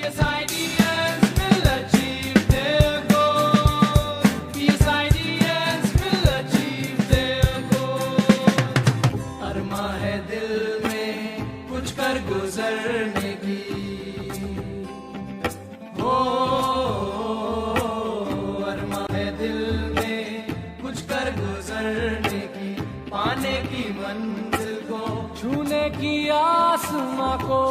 PSIDS will achieve their goal. PSIDS will achieve their goal. अरमा है दिल में कुछ कर गुजरने की, हो अरमा है दिल में कुछ कर गुजरने की, पाने की मंजिल को, छूने की आसमां को।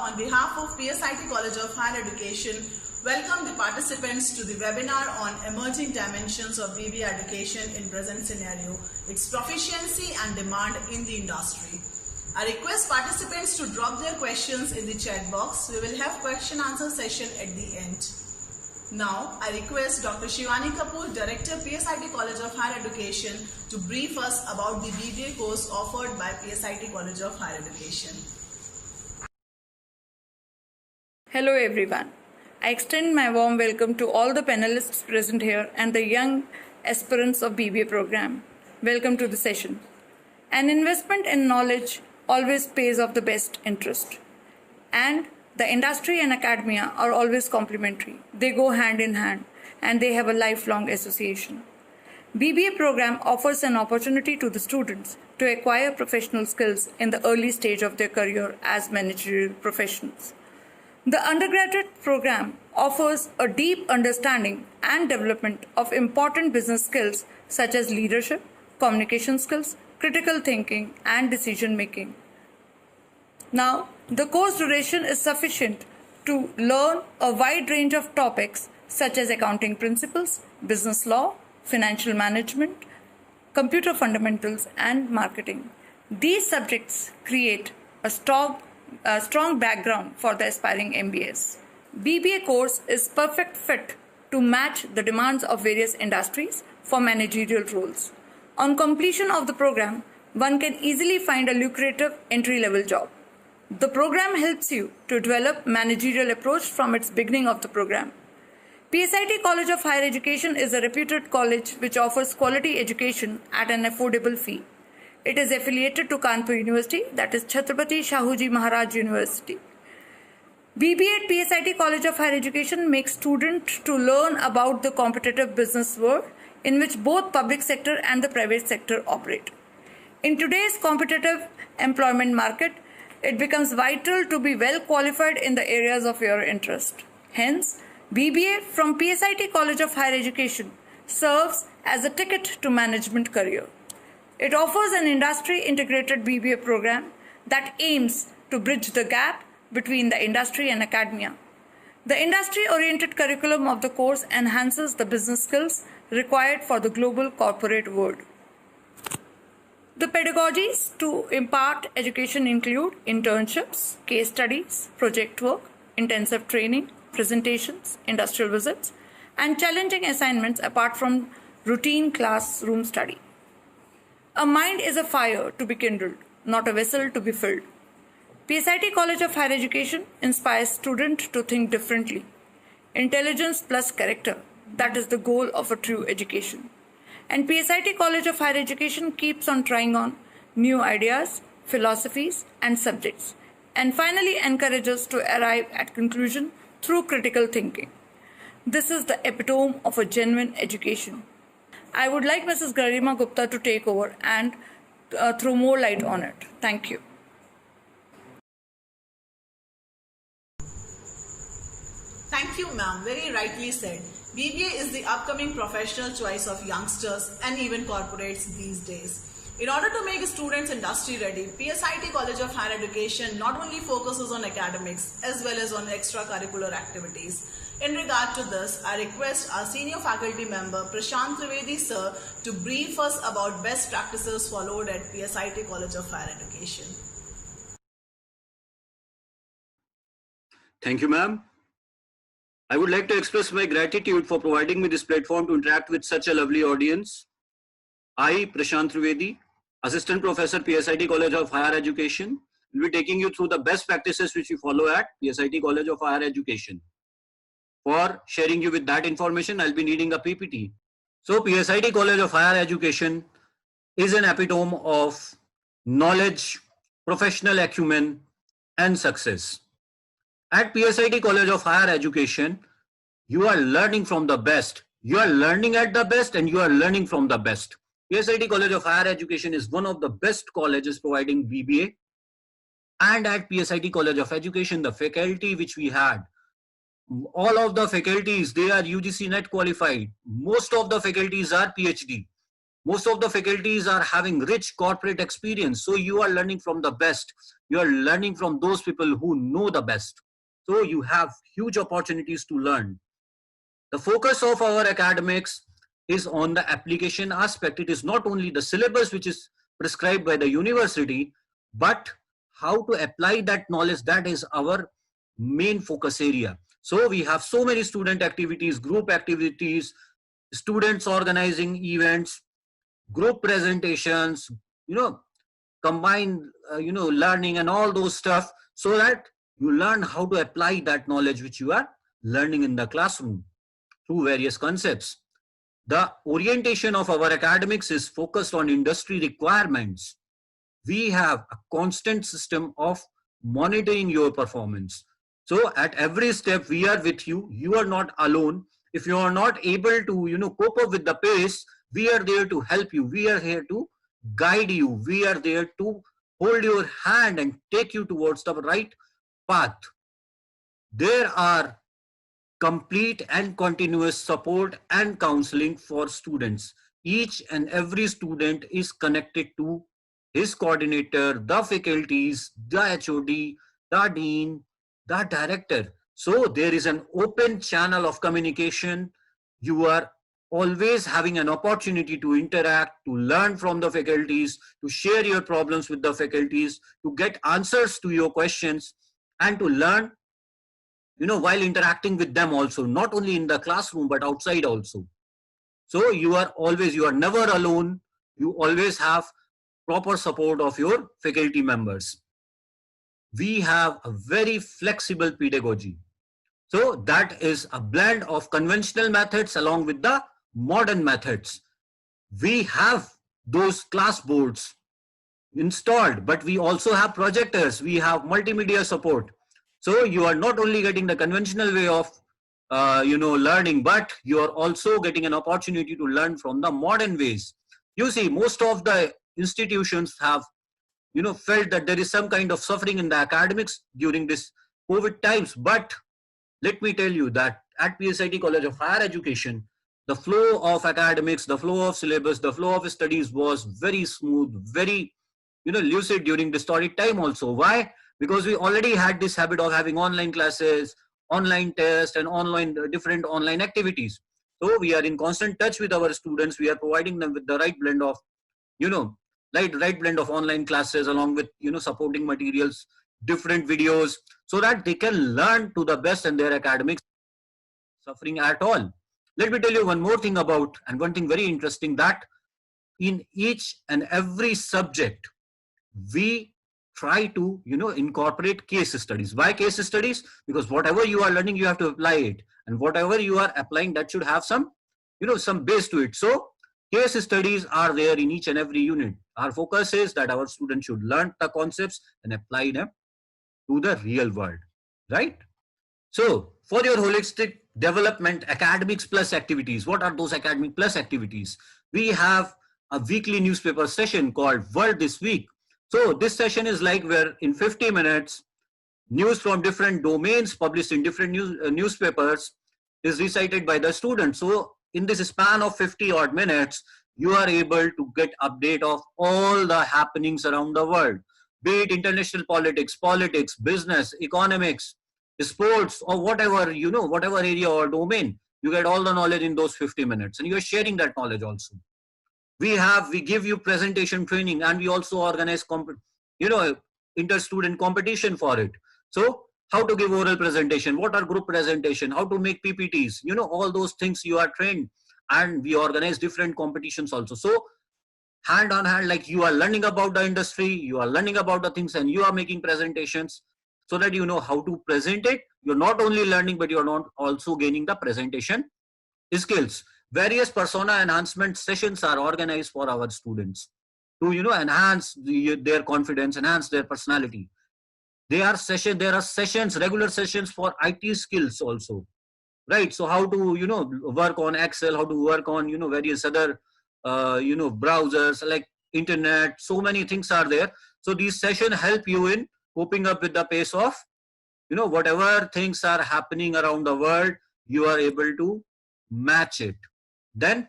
On behalf of PSIT College of Higher Education, welcome the participants to the webinar on emerging dimensions of BBA education in present scenario, its proficiency and demand in the industry. I request participants to drop their questions in the chat box. We will have question answer session at the end. Now, I request Dr. Shivani Kapoor, Director, PSIT College of Higher Education, to brief us about the BBA course offered by PSIT College of Higher Education. Hello everyone. I extend my warm welcome to all the panelists present here and the young aspirants of BBA program. Welcome to the session. An investment in knowledge always pays off the best interest. And the industry and academia are always complementary. They go hand in hand and they have a lifelong association. BBA program offers an opportunity to the students to acquire professional skills in the early stage of their career as managerial professionals. The undergraduate program offers a deep understanding and development of important business skills such as leadership, communication skills, critical thinking, and decision making. Now, the course duration is sufficient to learn a wide range of topics such as accounting principles, business law, financial management, computer fundamentals, and marketing. These subjects create a strong background for the aspiring MBAs. BBA course is perfect fit to match the demands of various industries for managerial roles. On completion of the program, one can easily find a lucrative entry-level job. The program helps you to develop managerial approach from its beginning of the program. PSIT College of Higher Education is a reputed college which offers quality education at an affordable fee. It is affiliated to Kanpur University, that is Chhatrapati Shahuji Maharaj University. BBA at PSIT College of Higher Education makes students to learn about the competitive business world in which both public sector and the private sector operate. In today's competitive employment market, it becomes vital to be well qualified in the areas of your interest. Hence, BBA from PSIT College of Higher Education serves as a ticket to management career. It offers an industry-integrated BBA program that aims to bridge the gap between the industry and academia. The industry-oriented curriculum of the course enhances the business skills required for the global corporate world. The pedagogies to impart education include internships, case studies, project work, intensive training, presentations, industrial visits, and challenging assignments apart from routine classroom study. A mind is a fire to be kindled, not a vessel to be filled. PSIT College of Higher Education inspires students to think differently. Intelligence plus character, that is the goal of a true education. And PSIT College of Higher Education keeps on trying on new ideas, philosophies, and subjects, and finally encourages to arrive at conclusion through critical thinking. This is the epitome of a genuine education. I would like Mrs. Garima Gupta to take over and throw more light on it. Thank you. Thank you, ma'am. Very rightly said. BBA is the upcoming professional choice of youngsters and even corporates these days. In order to make students industry ready, PSIT College of Higher Education not only focuses on academics as well as on extracurricular activities. In regard to this, I request our senior faculty member Prashant Trivedi sir to brief us about best practices followed at PSIT College of Higher Education. Thank you, ma'am. I would like to express my gratitude for providing me this platform to interact with such a lovely audience. I, Prashant Trivedi, Assistant Professor, PSIT College of Higher Education, will be taking you through the best practices which we follow at PSIT College of Higher Education. For sharing you with that information, I'll be needing a PPT. So PSIT College of Higher Education is an epitome of knowledge, professional acumen, and success. At PSIT College of Higher Education, you are learning from the best. You are learning at the best and you are learning from the best. PSIT College of Higher Education is one of the best colleges providing BBA. And at PSIT College of Education, the faculty which we had, all of the faculties, they are UGC NET qualified. Most of the faculties are PhD. Most of the faculties are having rich corporate experience. So you are learning from the best. You are learning from those people who know the best. So you have huge opportunities to learn. The focus of our academics is on the application aspect. It is not only the syllabus which is prescribed by the university, but how to apply that knowledge. That is our main focus area. So we have so many student activities, group activities, students organizing events, group presentations, combined, learning and all those stuff, so that you learn how to apply that knowledge which you are learning in the classroom through various concepts. The orientation of our academics is focused on industry requirements. We have a constant system of monitoring your performance. So at every step we are with you. You are not alone. If you are not able to, cope up with the pace, we are there to help you. We are here to guide you. We are there to hold your hand and take you towards the right path. There are complete and continuous support and counseling for students. Each and every student is connected to his coordinator, the faculties, the HOD, the dean, the director. So there is an open channel of communication. You are always having an opportunity to interact, to learn from the faculties, to share your problems with the faculties, to get answers to your questions, and to learn, while interacting with them also, not only in the classroom, but outside also. So you are never alone. You always have proper support of your faculty members. We have a very flexible pedagogy. So that is a blend of conventional methods along with the modern methods. We have those class boards installed, but we also have projectors. We have multimedia support. So you are not only getting the conventional way of learning, but you are also getting an opportunity to learn from the modern ways. You see, most of the institutions have felt that there is some kind of suffering in the academics during this COVID times. But let me tell you that at PSIT College of Higher Education, the flow of academics, the flow of syllabus, the flow of studies was very smooth, very lucid during this torrid time also. Why? Because we already had this habit of having online classes, online tests, and different online activities. So we are in constant touch with our students. We are providing them with the right blend of, right blend of online classes along with, supporting materials, different videos, so that they can learn to the best in their academics, suffering at all. Let me tell you one more thing about, and one thing very interesting, that in each and every subject, we try to, incorporate case studies. Why case studies? Because whatever you are learning, you have to apply it. And whatever you are applying, that should have some, some base to it. So case studies are there in each and every unit. Our focus is that our students should learn the concepts and apply them to the real world, right? So for your holistic development, academics plus activities. What are those academic plus activities? We have a weekly newspaper session called World This Week. So this session is like where in 50 minutes, news from different domains published in different newspapers is recited by the students. So in this span of 50 odd minutes, you are able to get update of all the happenings around the world, be it international politics, business, economics, sports, or whatever, whatever area or domain. You get all the knowledge in those 50 minutes, and you are sharing that knowledge also. We give you presentation training, and we also organize inter-student competition for it. So how to give oral presentation, what are group presentation, how to make PPTs, all those things you are trained. And we organize different competitions also. So hand on hand, like you are learning about the industry, you are learning about the things, and you are making presentations so that you know how to present it. You're not only learning, but you're not also gaining the presentation skills. Various persona enhancement sessions are organized for our students to, enhance their confidence, enhance their personality. There are sessions, regular sessions for IT skills also, right? So how to, work on Excel, how to work on, various other, browsers like internet. So many things are there. So these sessions help you in coping up with the pace of, whatever things are happening around the world, you are able to match it. Then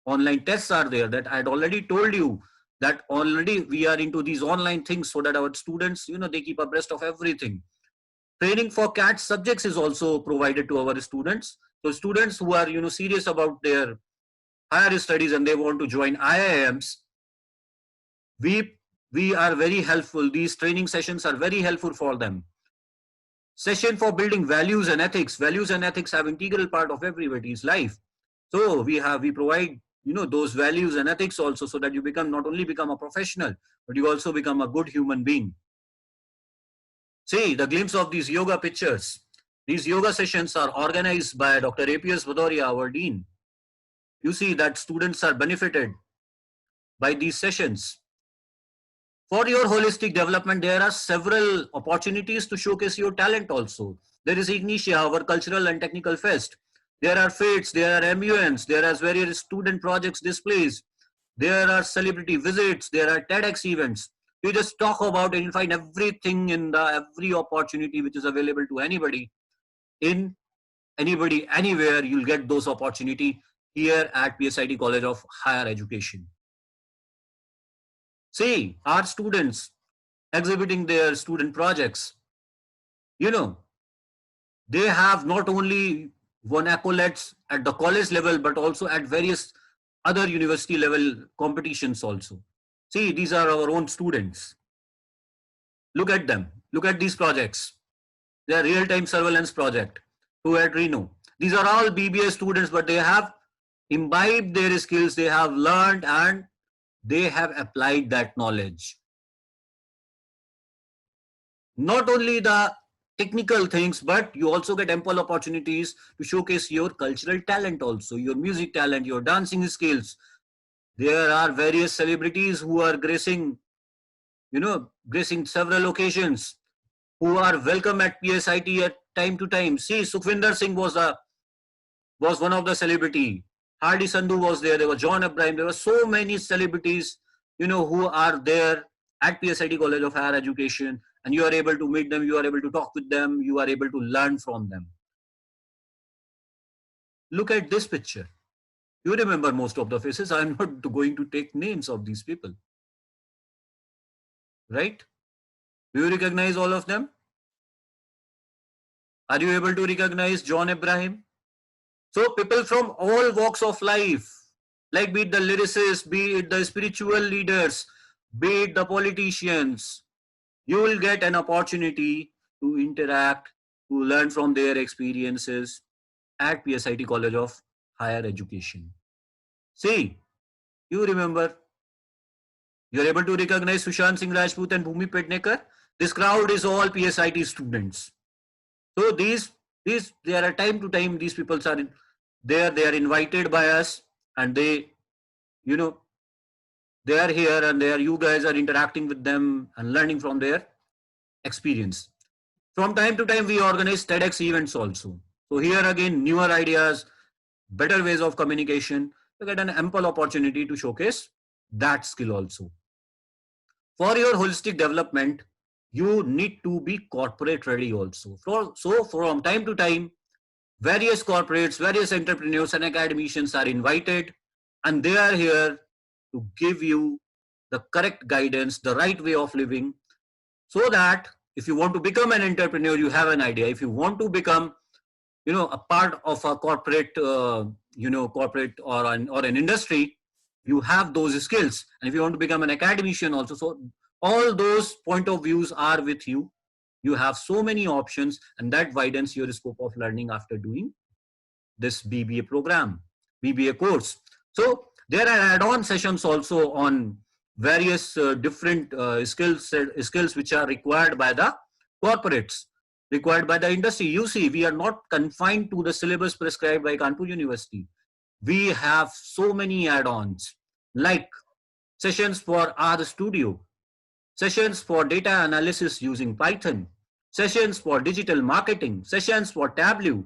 online tests are there, that I had already told you, that already we are into these online things so that our students, they keep abreast of everything. Training for CAT subjects is also provided to our students. So students who are, serious about their higher studies and they want to join IIMs, we are very helpful. These training sessions are very helpful for them. Session for building values and ethics. Values and ethics have integral part of everybody's life. So we provide, those values and ethics also, so that you not only become a professional, but you also become a good human being. See the glimpse of these yoga pictures. These yoga sessions are organized by Dr. APS Bhadoria, our dean. You see that students are benefited by these sessions. For your holistic development, there are several opportunities to showcase your talent also. There is Ignitia, our cultural and technical fest. There are FITs, there are MUNs, there are various student projects displays. There are celebrity visits, there are TEDx events. You just talk about it and find everything in every opportunity which is available to anybody. In anybody, anywhere, you'll get those opportunity here at PSIT College of Higher Education. See, our students exhibiting their student projects, they have not only won accolades at the college level, but also at various other university level competitions also. See, these are our own students. Look at them. Look at these projects. They are real-time surveillance project to at Reno. These are all BBA students, but they have imbibed their skills, they have learned, and they have applied that knowledge. Not only the technical things, but you also get ample opportunities to showcase your cultural talent also, your music talent, your dancing skills. There are various celebrities who are gracing several occasions, who are welcome at PSIT at time to time. See, Sukhvinder Singh was one of the celebrity. Hardy Sandhu was there. There was John Abraham. There were so many celebrities, who are there at PSIT College of Higher Education, and you are able to meet them. You are able to talk with them. You are able to learn from them. Look at this picture. You remember most of the faces. I'm not going to take names of these people. Right? Do you recognize all of them? Are you able to recognize John Abraham? So people from all walks of life, like be it the lyricists, be it the spiritual leaders, be it the politicians, you will get an opportunity to interact, to learn from their experiences at PSIT College of Higher Education. See, you remember, you're able to recognize Sushant Singh Rajput and Bhumi Pednekar. This crowd is all PSIT students. So there are time to time, these people are there, they are invited by us, and they are here, and you guys are interacting with them and learning from their experience. From time to time, we organize TEDx events also. So here again, newer ideas, better ways of communication, you get an ample opportunity to showcase that skill also. For your holistic development, you need to be corporate ready also. So from time to time, various corporates, various entrepreneurs and academicians are invited, and they are here to give you the correct guidance, the right way of living, so that if you want to become an entrepreneur, you have an idea. If you want to become, a part of a corporate, corporate or an industry, you have those skills. And if you want to become an academician also, so all those point of views are with you. You have so many options, and that widens your scope of learning after doing this BBA program, BBA course. So there are add-on sessions also on various different skills which are required by the corporates, required by the industry. You see, we are not confined to the syllabus prescribed by Kanpur University. We have so many add-ons like sessions for R Studio, sessions for data analysis using Python, sessions for digital marketing, sessions for Tableau,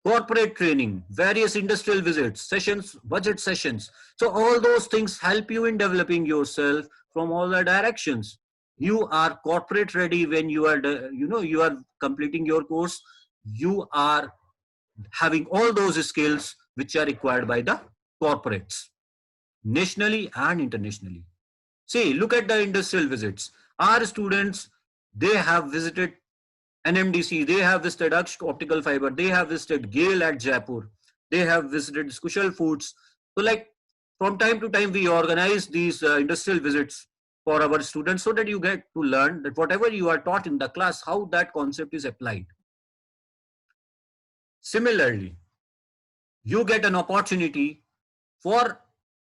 corporate training, various industrial visits, sessions, budget sessions. So all those things help you in developing yourself from all the directions. You are corporate ready when you are, you are completing your course. You are having all those skills which are required by the corporates, nationally and internationally. See, look at the industrial visits. Our students, they have visited NMDC, they have visited Aksh Optical Fiber, they have visited Gale at Jaipur, they have visited Kushal Foods. So like from time to time, we organize these industrial visits for our students so that you get to learn that whatever you are taught in the class, how that concept is applied. Similarly, you get an opportunity for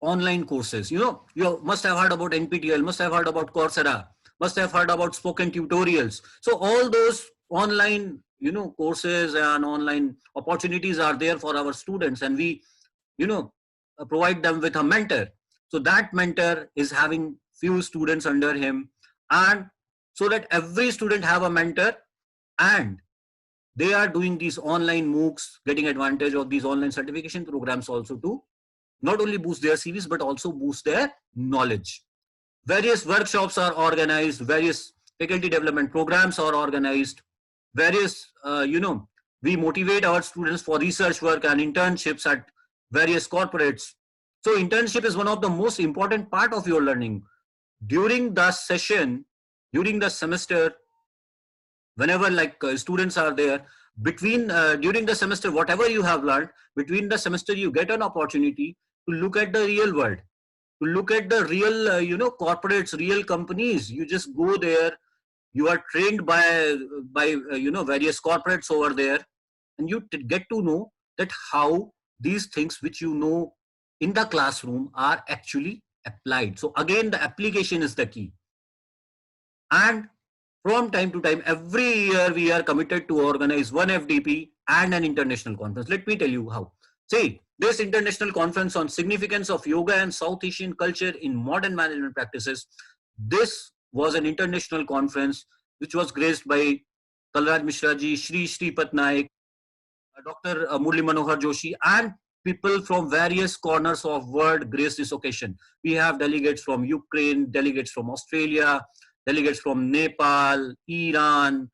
online courses. You must have heard about NPTEL, must have heard about Coursera, must have heard about spoken tutorials. So all those online, courses and online opportunities are there for our students, and we, provide them with a mentor. So that mentor is having few students under him, and so that every student have a mentor, and they are doing these online MOOCs, getting advantage of these online certification programs also to not only boost their CVs, but also boost their knowledge. Various workshops are organized, various faculty development programs are organized, various, we motivate our students for research work and internships at various corporates. So internship is one of the most important part of your learning. During the session, during the semester, whenever students are there, during the semester, whatever you have learned, between the semester, you get an opportunity to look at the real world, to look at the real, corporates, real companies. You just go there, you are trained by various corporates over there, and you get to know that how these things which you know in the classroom are actually applied. So again, the application is the key. And from time to time, every year we are committed to organize one FDP and an international conference. Let me tell you how. See, this international conference on significance of yoga and South Asian culture in modern management practices, this was an international conference which was graced by Kalraj Mishra ji, Shri Patnaik, Dr. Murli Manohar Joshi, and people from various corners of world grace this occasion. We have delegates from Ukraine, delegates from Australia, delegates from Nepal, Iran,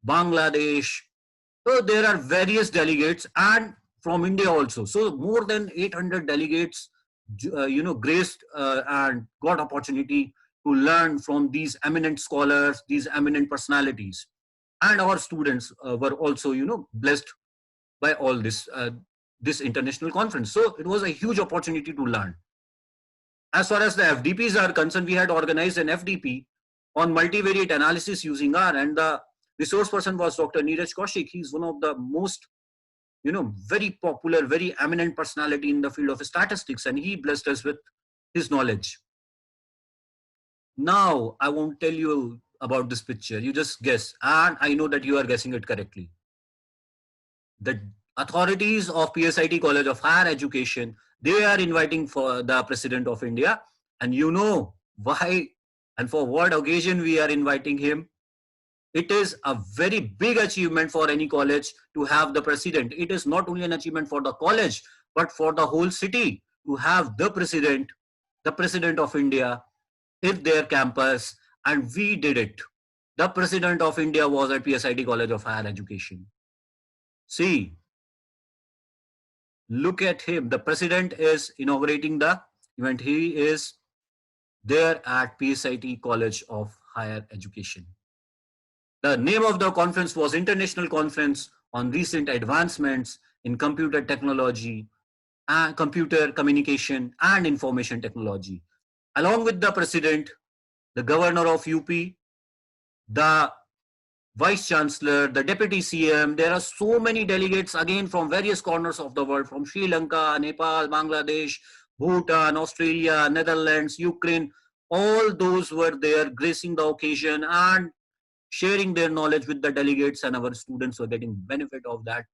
Bangladesh. So there are various delegates, and from India also. So more than 800 delegates, graced and got opportunity to learn from these eminent scholars, these eminent personalities. And our students were also, blessed by all this, this international conference. So it was a huge opportunity to learn. As far as the FDPs are concerned, we had organized an FDP on multivariate analysis using R, and the resource person was Dr. Neeraj Kaushik. He's one of the most, very popular, very eminent personality in the field of statistics, and he blessed us with his knowledge. Now, I won't tell you about this picture. You just guess, and I know that you are guessing it correctly. The authorities of PSIT College of Higher Education, they are inviting for the President of India, and you know why and for what occasion we are inviting him. It is a very big achievement for any college to have the president. It is not only an achievement for the college, but for the whole city to have the president of India in their campus, and we did it. The President of India was at PSIT College of Higher Education. See, look at him. The president is inaugurating the event. He is there at PSIT College of Higher Education. The name of the conference was International Conference on Recent Advancements in Computer Technology and Computer Communication and Information Technology. Along with the president, the governor of UP, the Vice Chancellor, the Deputy CM. There are so many delegates again from various corners of the world, from Sri Lanka, Nepal, Bangladesh, Bhutan, Australia, Netherlands, Ukraine. All those were there gracing the occasion and sharing their knowledge with the delegates, and our students were getting benefit of that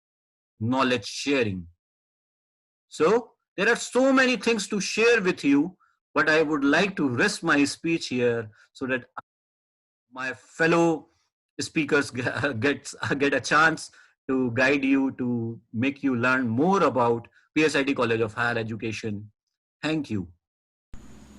knowledge sharing. So there are so many things to share with you, but I would like to rest my speech here so that my fellow speakers get a chance to guide you, to make you learn more about PSIT College of Higher Education. Thank you.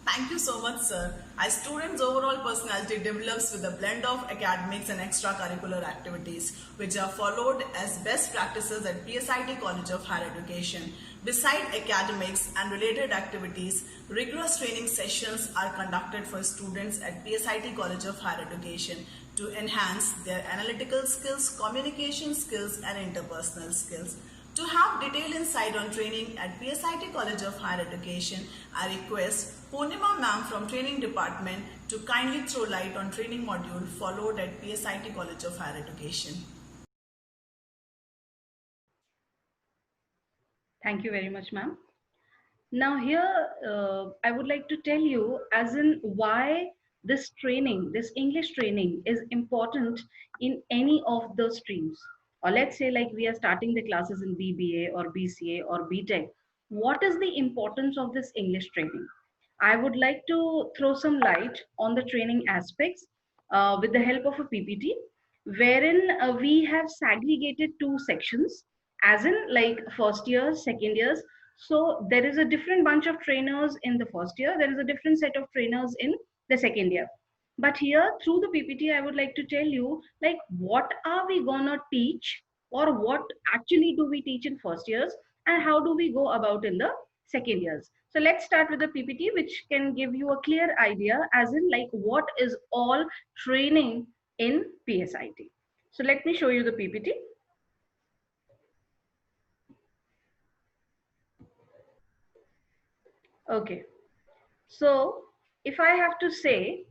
Thank you so much, sir. A student's overall personality develops with a blend of academics and extracurricular activities, which are followed as best practices at PSIT College of Higher Education. Beside academics and related activities, rigorous training sessions are conducted for students at PSIT College of Higher Education to enhance their analytical skills, communication skills, and interpersonal skills. To have detailed insight on training at PSIT College of Higher Education, I request Purnima ma'am from Training Department to kindly throw light on training module followed at PSIT College of Higher Education. Thank you very much, ma'am. Now here, I would like to tell you as in why this training, this English training is important in any of the streams. Or let's say like we are starting the classes in BBA or BCA or BTech. What is the importance of this English training? I would like to throw some light on the training aspects with the help of a PPT, wherein we have segregated two sections, as in like first years, second years. So there is a different bunch of trainers in the first year, there is a different set of trainers in the second year. But here through the PPT, I would like to tell you like what are we gonna teach, or what actually do we teach in first years, and how do we go about in the second years. So let's start with the PPT, which can give you a clear idea as in like what is all training in PSIT. So let me show you the PPT. Okay, so if I have to say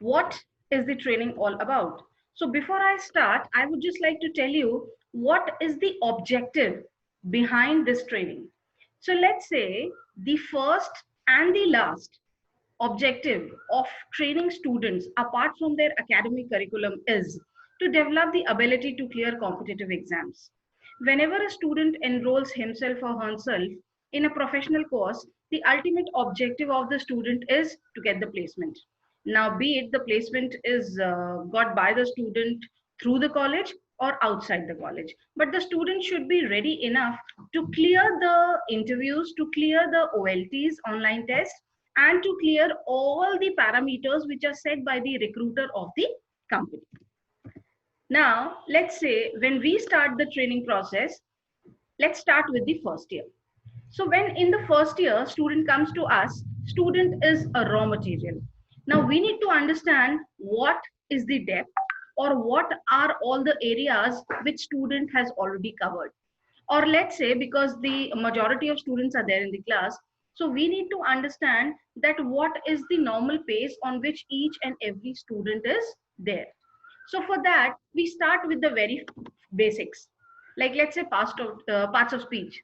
what is the training all about? So before I start, I would just like to tell you what is the objective behind this training. So let's say the first and the last objective of training students apart from their academic curriculum is to develop the ability to clear competitive exams. Whenever a student enrolls himself or herself in a professional course, the ultimate objective of the student is to get the placement. Now, be it the placement is got by the student through the college or outside the college, but the student should be ready enough to clear the interviews, to clear the OLTs, online tests, and to clear all the parameters which are set by the recruiter of the company. Now, let's say when we start the training process, let's start with the first year. So when in the first year, student comes to us, student is a raw material. Now we need to understand what is the depth, or what are all the areas which student has already covered. Or let's say because the majority of students are there in the class, so we need to understand that what is the normal pace on which each and every student is there. So for that, we start with the very basics, like let's say parts of speech.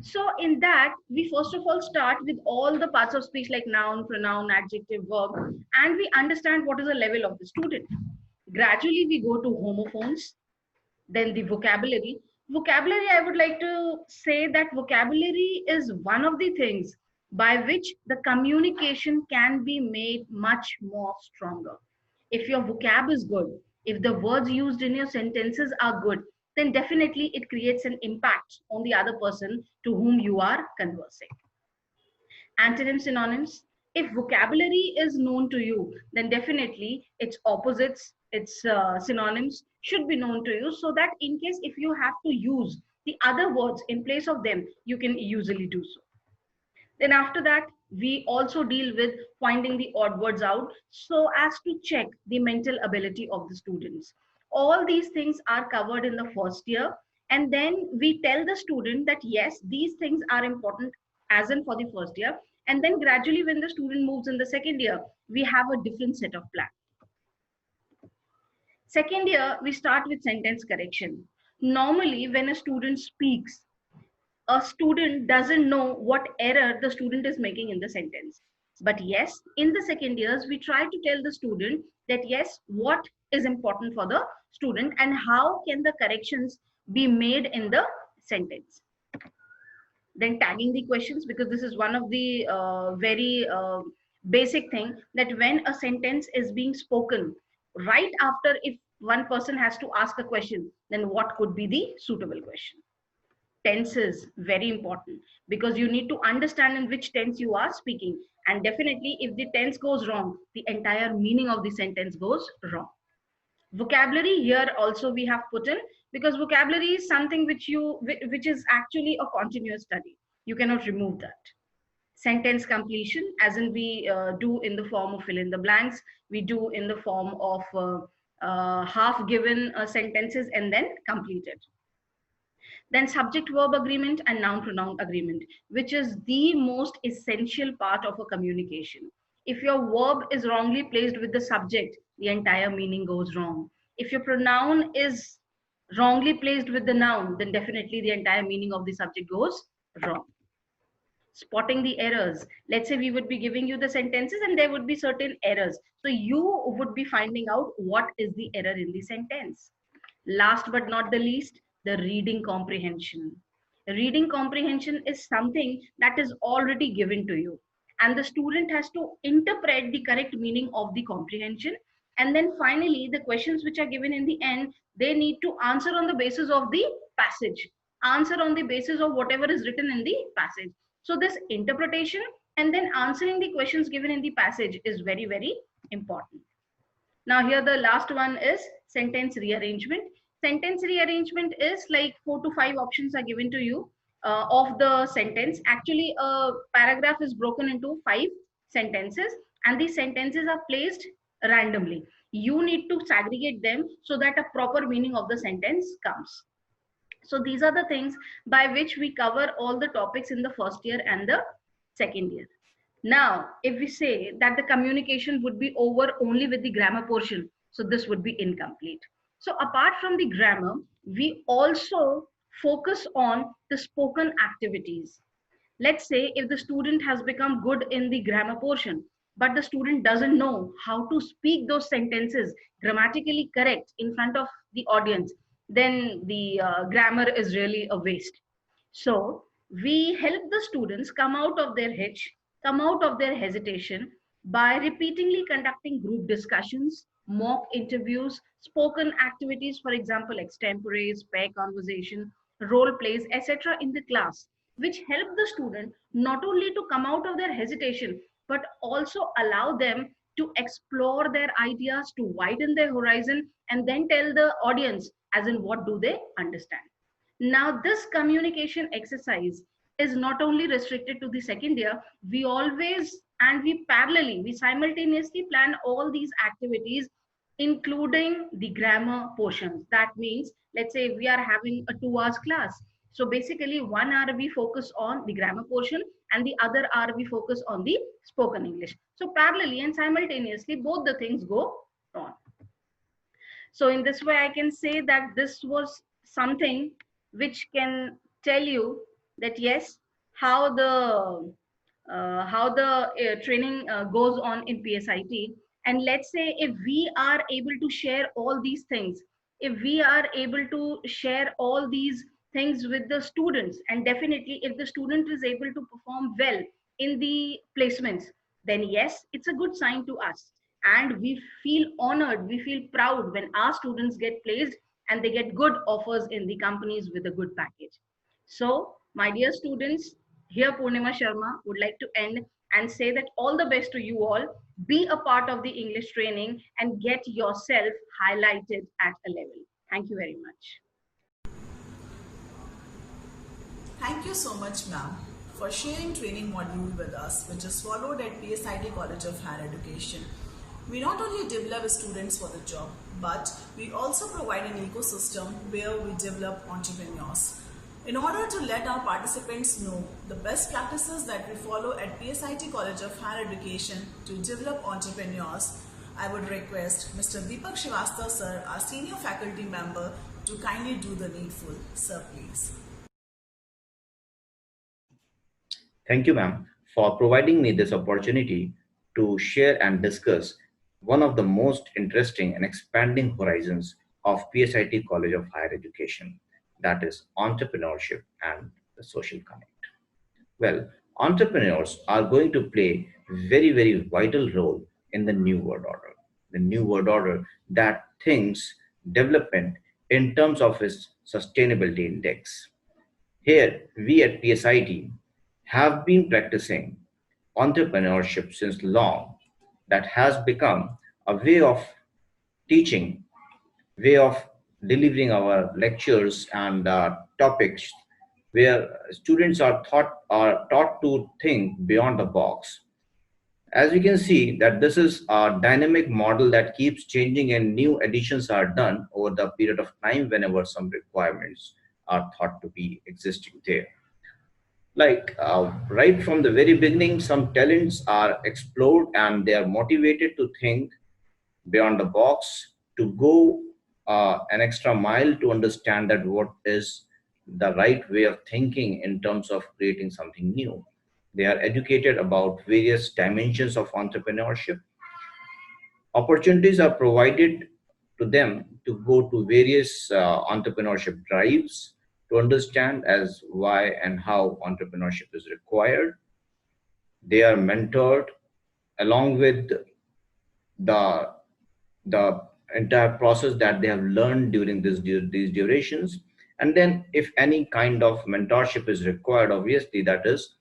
So in that, we first of all start with all the parts of speech like noun, pronoun, adjective, verb, and we understand what is the level of the student. Gradually, we go to homophones, then the vocabulary. Vocabulary, I would like to say that vocabulary is one of the things by which the communication can be made much more stronger. If your vocab is good, if the words used in your sentences are good, then definitely it creates an impact on the other person to whom you are conversing. Antonyms, synonyms. If vocabulary is known to you, then definitely its opposites, its synonyms should be known to you, so that in case if you have to use the other words in place of them, you can easily do so. Then after that, we also deal with finding the odd words out so as to check the mental ability of the students. All these things are covered in the first year, and then we tell the student that yes, these things are important as in for the first year, and then gradually when the student moves in the second year, we have a different set of plan. Second year, we start with sentence correction. Normally, when a student speaks, a student doesn't know what error the student is making in the sentence. But yes, in the second years, we try to tell the student that yes, what is important for the student and how can the corrections be made in the sentence. Then tagging the questions, because this is one of the very basic thing, that when a sentence is being spoken, right after, if one person has to ask a question, then what could be the suitable question. Tense is very important, because you need to understand in which tense you are speaking, and definitely if the tense goes wrong, the entire meaning of the sentence goes wrong. Vocabulary here also we have put in, because vocabulary is something which is actually a continuous study. You cannot remove that. Sentence completion, as in we do in the form of fill in the blanks, we do in the form of half given sentences and then completed. Then subject verb agreement and noun pronoun agreement, which is the most essential part of a communication. If your verb is wrongly placed with the subject, the entire meaning goes wrong. If your pronoun is wrongly placed with the noun, then definitely the entire meaning of the subject goes wrong. Spotting the errors. Let's say we would be giving you the sentences and there would be certain errors. So you would be finding out what is the error in the sentence. Last but not the least, the reading comprehension. Reading comprehension is something that is already given to you, and the student has to interpret the correct meaning of the comprehension. And then finally, the questions which are given in the end, they need to answer on the basis of the passage, answer on the basis of whatever is written in the passage. So this interpretation and then answering the questions given in the passage is very, very important. Now here the last one is sentence rearrangement. Sentence rearrangement is like 4 to 5 options are given to you of the sentence. Actually, a paragraph is broken into 5 sentences and these sentences are placed randomly. You need to segregate them so that a proper meaning of the sentence comes. So these are the things by which we cover all the topics in the first year and the second year. Now, if we say that the communication would be over only with the grammar portion, so this would be incomplete. So apart from the grammar, we also focus on the spoken activities. Let's say if the student has become good in the grammar portion, but the student doesn't know how to speak those sentences grammatically correct in front of the audience, then the grammar is really a waste. So we help the students come out of their hitch, come out of their hesitation by repeatedly conducting group discussions, mock interviews, spoken activities, for example, extemporaries, pair conversation, role plays, etc. in the class, which help the student not only to come out of their hesitation, but also allow them to explore their ideas, to widen their horizon, and then tell the audience as in what do they understand. Now, this communication exercise is not only restricted to the second year, we always and we parallelly, we simultaneously plan all these activities, including the grammar portions. That means, let's say we are having a 2 hours class. So basically 1 hour we focus on the grammar portion and the other hour we focus on the spoken English. So parallelly and simultaneously, both the things go on. So in this way, I can say that this was something which can tell you that yes, how the training goes on in PSIT. And let's say if we are able to share all these things, if we are able to share all these things with the students, and definitely if the student is able to perform well in the placements, then yes, it's a good sign to us. And we feel honored, we feel proud when our students get placed and they get good offers in the companies with a good package. So, my dear students, here Purnima Sharma would like to end and say that all the best to you all. Be a part of the English training and get yourself highlighted at a level. Thank you very much. Thank you so much, ma'am, for sharing training module with us, which is followed at PSIT College of Higher Education. We not only develop students for the job, but we also provide an ecosystem where we develop entrepreneurs. In order to let our participants know the best practices that we follow at PSIT College of Higher Education to develop entrepreneurs, I would request Mr. Deepak Srivastava sir, our senior faculty member, to kindly do the needful. Sir, please. Thank you, ma'am, for providing me this opportunity to share and discuss one of the most interesting and expanding horizons of PSIT College of Higher Education, that is entrepreneurship and the social connect. Well, entrepreneurs are going to play very, very vital role in the new world order. The new world order that thinks development in terms of its sustainability index. Here, we at PSIT have been practicing entrepreneurship since long, that has become a way of teaching, way of delivering our lectures and topics where students are taught to think beyond the box. As you can see that this is a dynamic model that keeps changing and new additions are done over the period of time whenever some requirements are thought to be existing there. Like right from the very beginning, some talents are explored and they are motivated to think beyond the box, to go an extra mile to understand that what is the right way of thinking in terms of creating something new. They are educated about various dimensions of entrepreneurship. Opportunities are provided to them to go to various entrepreneurship drives to understand as why and how entrepreneurship is required. They are mentored along with the the entire process that they have learned during these durations. And then if any kind of mentorship is required, obviously that is,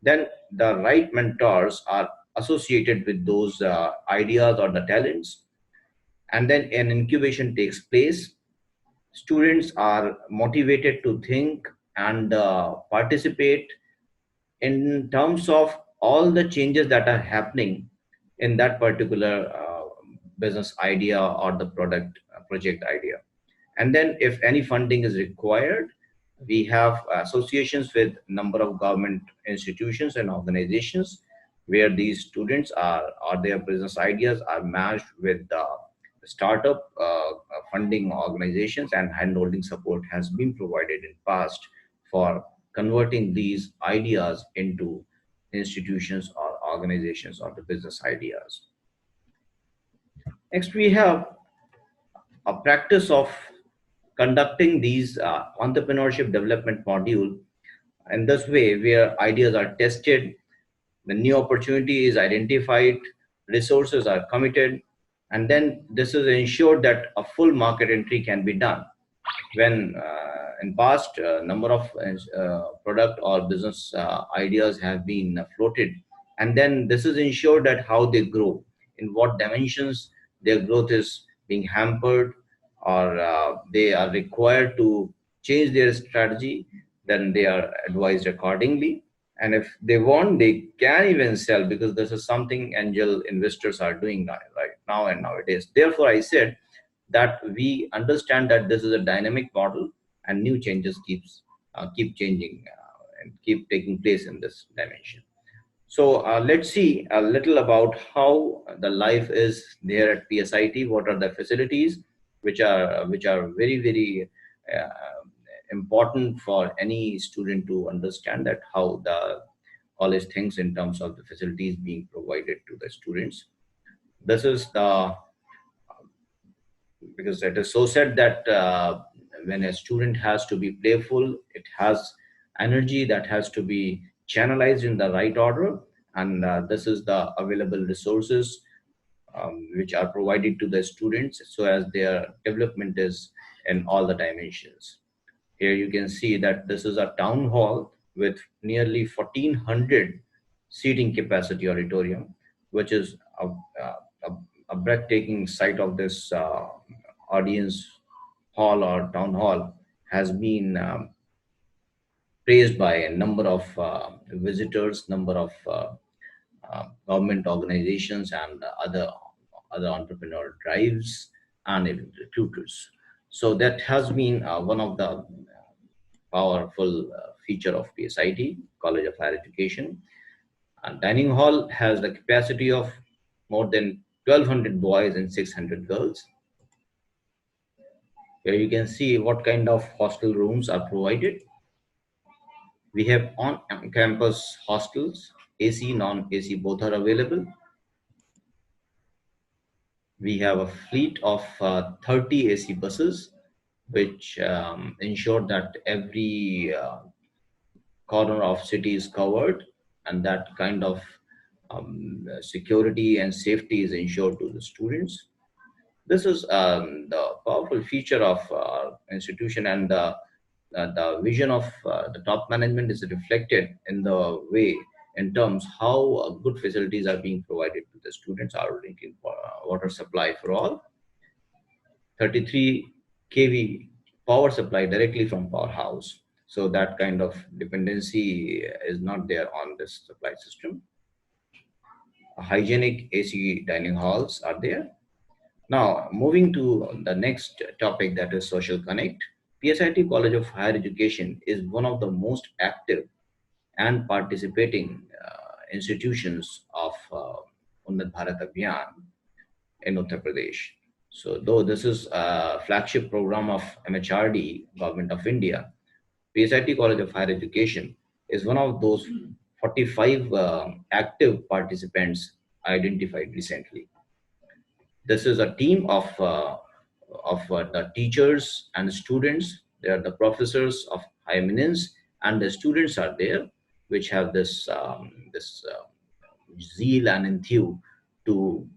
then the right mentors are associated with those ideas or the talents, and then an incubation takes place. Students are motivated to think and participate in terms of all the changes that are happening in that particular business idea or the product project idea. And then if any funding is required, we have associations with number of government institutions and organizations where these students are or their business ideas are matched with the startup funding organizations, and handholding support has been provided in past for converting these ideas into institutions or organizations or the business ideas. Next, we have a practice of conducting these entrepreneurship development module in this way, where ideas are tested, the new opportunity is identified, resources are committed, and then this is ensured that a full market entry can be done. When in past number of product or business ideas have been floated, and then this is ensured that how they grow, in what dimensions their growth is being hampered, or they are required to change their strategy, then they are advised accordingly. And if they want, they can even sell, because this is something angel investors are doing right now and nowadays. Therefore, I said that we understand that this is a dynamic model and new changes keep changing and keep taking place in this dimension. So let's see a little about how the life is there at PSIT. What are the facilities which are very, very important for any student to understand that how the college thinks in terms of the facilities being provided to the students. This is the, because it is so said that when a student has to be playful, it has energy that has to be channelized in the right order, and this is the available resources which are provided to the students so as their development is in all the dimensions. Here you can see that this is a town hall with nearly 1400 seating capacity auditorium, which is a breathtaking sight of this audience hall or town hall has been praised by a number of visitors, number of government organizations and other entrepreneur drives and even recruiters. So that has been one of the powerful feature of PSIT, College of Higher Education. And dining hall has the capacity of more than 1,200 boys and 600 girls. Here you can see what kind of hostel rooms are provided. We have on-campus hostels, AC, non-AC, both are available. We have a fleet of 30 AC buses, which ensure that every corner of city is covered, and that kind of security and safety is ensured to the students. This is the powerful feature of our institution, and the vision of the top management is reflected in the way, in terms how good facilities are being provided to the students. Our drinking water supply for all, 33 kV power supply directly from powerhouse, so that kind of dependency is not there on this supply system. Hygienic AC dining halls are there. Now, moving to the next topic, that is social connect. PSIT College of Higher Education is one of the most active and participating institutions of Unnat Bharat Abhiyan in Uttar Pradesh. So, though this is a flagship program of MHRD, Government of India, PSIT College of Higher Education is one of those 45 active participants identified recently. This is a team of the teachers and students. There are the professors of high eminence, and the students are there, which have this zeal and enthuse to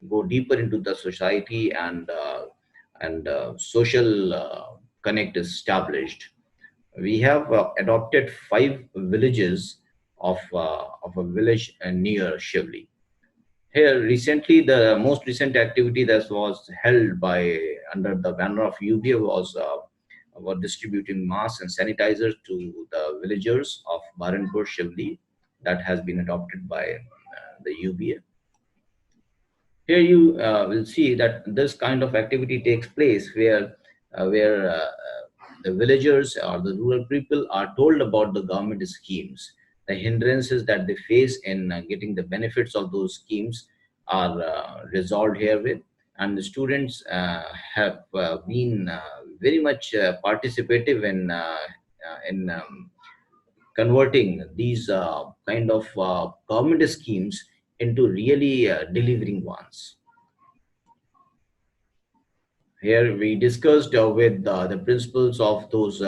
go deeper into the society, and social connect is established. We have adopted 5 villages of a village near Shivli. Here, recently, the most recent activity that was held by under the banner of UBA was distributing masks and sanitizers to the villagers of Baranpur Shivli, that has been adopted by the UBA. Here you will see that this kind of activity takes place where the villagers or the rural people are told about the government schemes. The hindrances that they face in getting the benefits of those schemes are resolved herewith, and the students have been very much participative in converting these kind of government schemes into really delivering ones. Here we discussed with the principals of those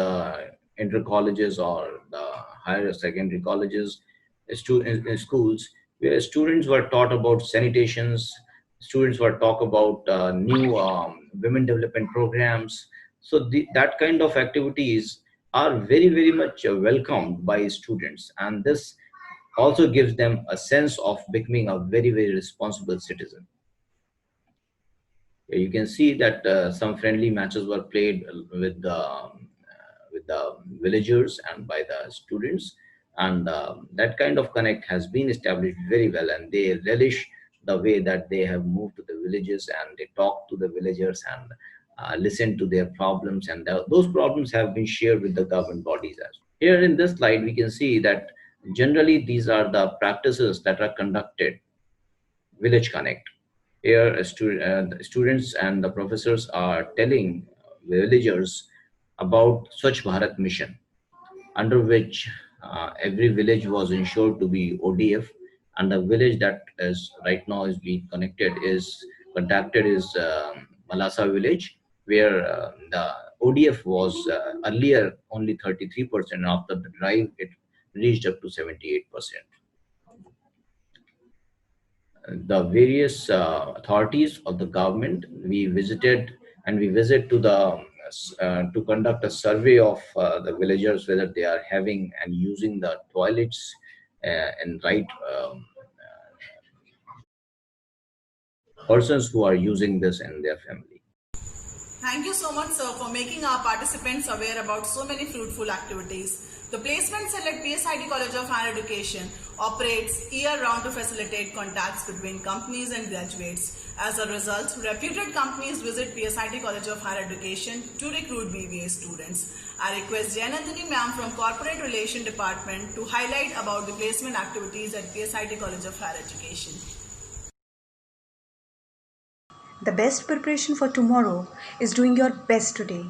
inter colleges or the higher secondary colleges, schools, where students were taught about sanitations, students were taught about new women development programs. So that kind of activities are very, very much welcomed by students, and this also gives them a sense of becoming a very, very responsible citizen. You can see that some friendly matches were played with the villagers and by the students, and that kind of connect has been established very well, and they relish the way that they have moved to the villages and they talk to the villagers and listen to their problems, and those problems have been shared with the government bodies as well. Here in this slide, we can see that generally these are the practices that are conducted. Village Connect. Here, the students and the professors are telling villagers about Swachh Bharat mission, under which every village was ensured to be ODF, and the village that is right now is being contacted is Malasa village, where the ODF was earlier only 33%. After the drive, it reached up to 78%. The various authorities of the government we visited, and we visit to the to conduct a survey of the villagers, whether they are having and using the toilets and right persons who are using this in their family. Thank you so much, sir, for making our participants aware about so many fruitful activities. The placement cell at PSIT College of Higher Education operates year-round to facilitate contacts between companies and graduates. As a result, reputed companies visit PSIT College of Higher Education to recruit BBA students. I request Jayanandini ma'am from Corporate Relations Department to highlight about the placement activities at PSIT College of Higher Education. The best preparation for tomorrow is doing your best today.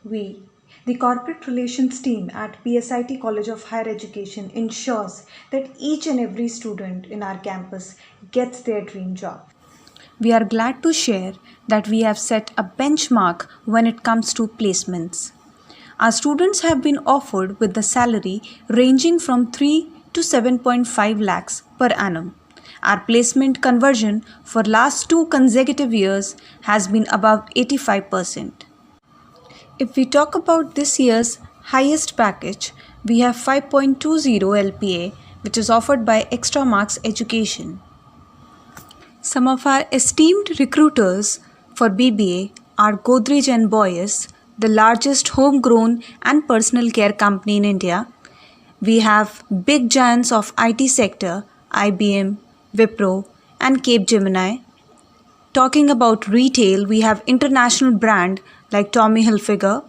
We, the corporate relations team at PSIT College of Higher Education, ensures that each and every student in our campus gets their dream job. We are glad to share that we have set a benchmark when it comes to placements. Our students have been offered with the salary ranging from 3 to 7.5 lakhs per annum. Our placement conversion for last 2 consecutive years has been above 85%. If we talk about this year's highest package, we have 5.20 LPA, which is offered by Extra Marks Education. Some of our esteemed recruiters for BBA are Godrej and Boyes, the largest homegrown and personal care company in India. We have big giants of IT sector, IBM, Wipro, and Capgemini. Talking about retail, we have international brand like Tommy Hilfiger.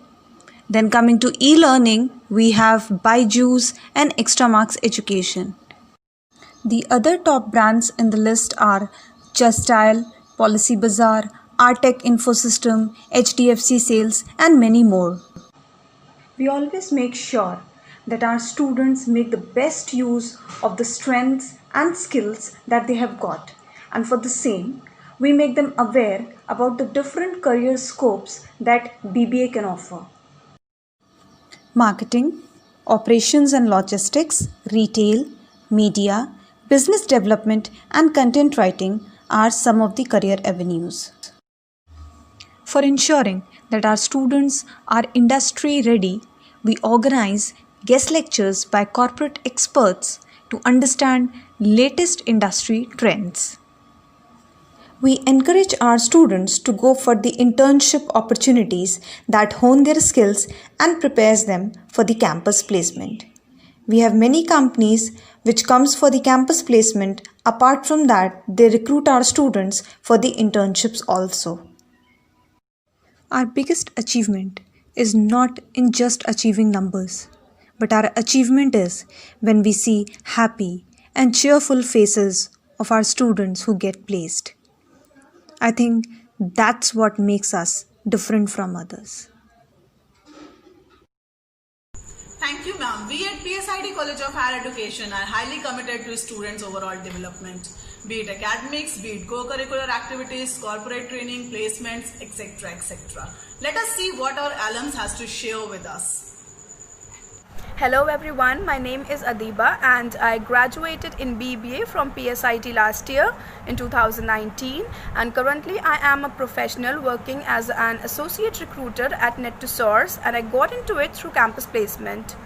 Then coming to e-learning, we have Byju's and Extra Marks Education. The other top brands in the list are Justdial, Policy Bazaar, Artec Infosystem, HDFC Sales, and many more. We always make sure that our students make the best use of the strengths and skills that they have got. And for the same, we make them aware about the different career scopes that BBA can offer. Marketing, operations and logistics, retail, media, business development, and content writing are some of the career avenues. For ensuring that our students are industry ready, we organize guest lectures by corporate experts to understand latest industry trends. We encourage our students to go for the internship opportunities that hone their skills and prepares them for the campus placement. We have many companies which comes for the campus placement. Apart from that, they recruit our students for the internships also. Our biggest achievement is not in just achieving numbers, but our achievement is when we see happy and cheerful faces of our students who get placed. I think that's what makes us different from others. Thank you, ma'am. We at PSIT College of Higher Education are highly committed to students' overall development, be it academics, be it co-curricular activities, corporate training, placements, etc., etc. Let us see what our alums has to share with us. Hello everyone, my name is Adiba and I graduated in BBA from PSIT last year in 2019, and currently I am a professional working as an associate recruiter at Net2Source, and I got into it through campus placement.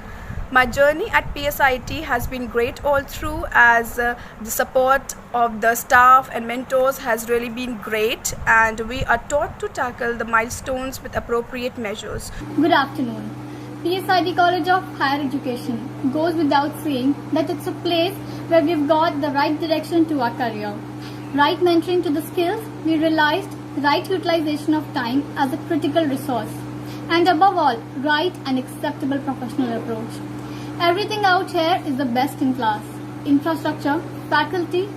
My journey at PSIT has been great all through, as the support of the staff and mentors has really been great, and we are taught to tackle the milestones with appropriate measures. Good afternoon. PSIT College of Higher Education goes without saying that it's a place where we've got the right direction to our career, right mentoring to the skills, we realized right utilization of time as a critical resource, and above all, right and acceptable professional approach. Everything out here is the best in class. Infrastructure, faculty,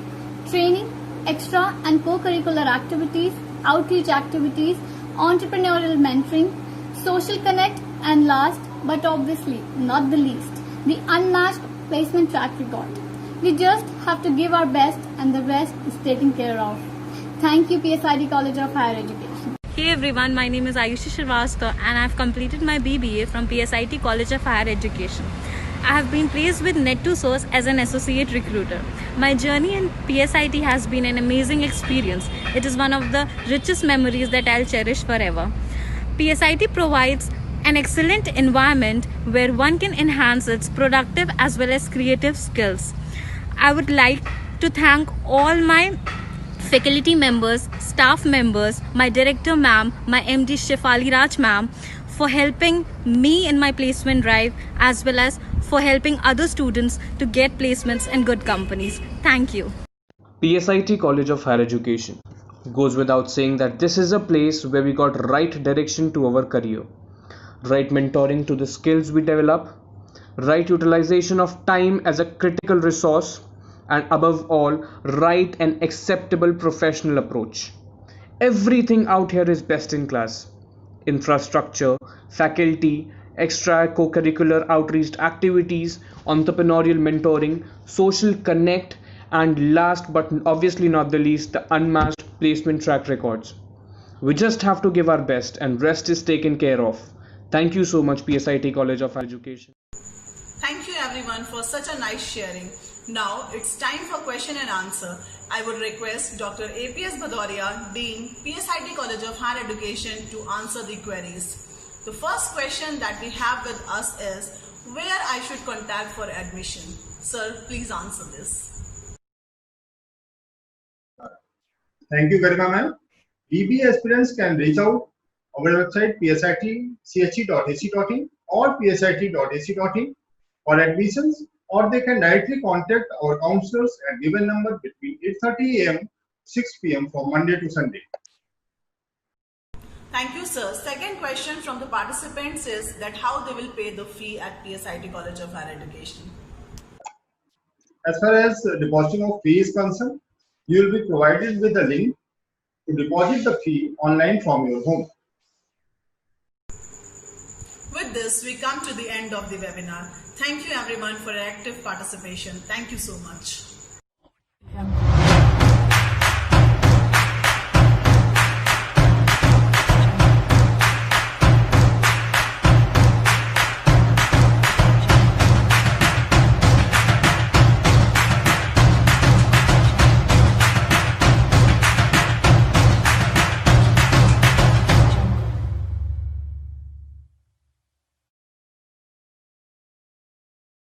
training, extra and co-curricular activities, outreach activities, entrepreneurial mentoring, social connect, and last but obviously not the least, the unmatched placement track record. We just have to give our best and the rest is taken care of. Thank you, PSIT College of Higher Education. Hey everyone, my name is Ayushi Shrivastava and I have completed my BBA from PSIT College of Higher Education. I have been placed with Net2Source as an associate recruiter. My journey in PSIT has been an amazing experience. It is one of the richest memories that I'll cherish forever. PSIT provides an excellent environment where one can enhance its productive as well as creative skills. I would like to thank all my faculty members, staff members, my director ma'am, my MD Shefali Raj ma'am for helping me in my placement drive, as well as for helping other students to get placements in good companies. Thank you. PSIT College of Higher Education goes without saying that this is a place where we got right direction to our career, right mentoring to the skills we develop, right utilization of time as a critical resource, and above all, right and acceptable professional approach. Everything out here is best in class. Infrastructure, faculty, extra co-curricular outreach activities, entrepreneurial mentoring, social connect, and last but obviously not the least, the unmatched placement track records. We just have to give our best and rest is taken care of. Thank you so much, PSIT College of Education. Thank you everyone for such a nice sharing. Now it's time for question and answer. I would request Dr. APS Bhadoria, Dean, PSIT College of Higher Education, to answer the queries. The first question that we have with us is, where I should contact for admission? Sir, please answer this. Thank you, Garima ma'am. BBA aspirants can reach out our website psitche.ac.in or psit.ac.in for admissions, or they can directly contact our counselors at given number between 8:30 a.m. 6 p.m. from Monday to Sunday. Thank you, sir. Second question from the participants is that how they will pay the fee at PSIT College of Higher Education. As far as depositing of fee is concerned, you will be provided with a link to deposit the fee online from your home. With this, we come to the end of the webinar. Thank you everyone for your active participation. Thank you so much.